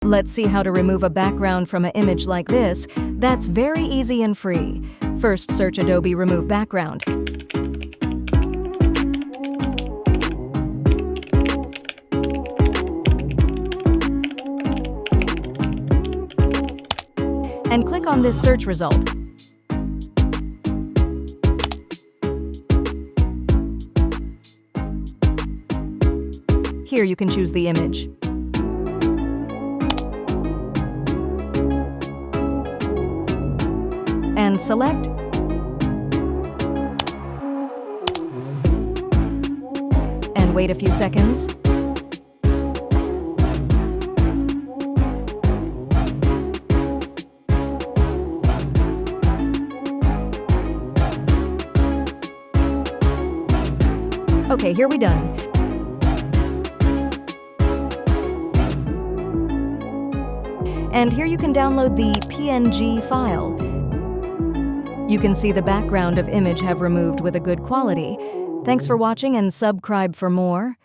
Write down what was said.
Let's see how to remove a background from an image like this. That's very easy and free. First, search Adobe Remove Background. And click on this search result. Here you can choose the image. And select. And wait a few seconds. Okay, here we done. And here you can download the PNG file. You can see the background of image have removed with a good quality. Thanks for watching and subscribe for more.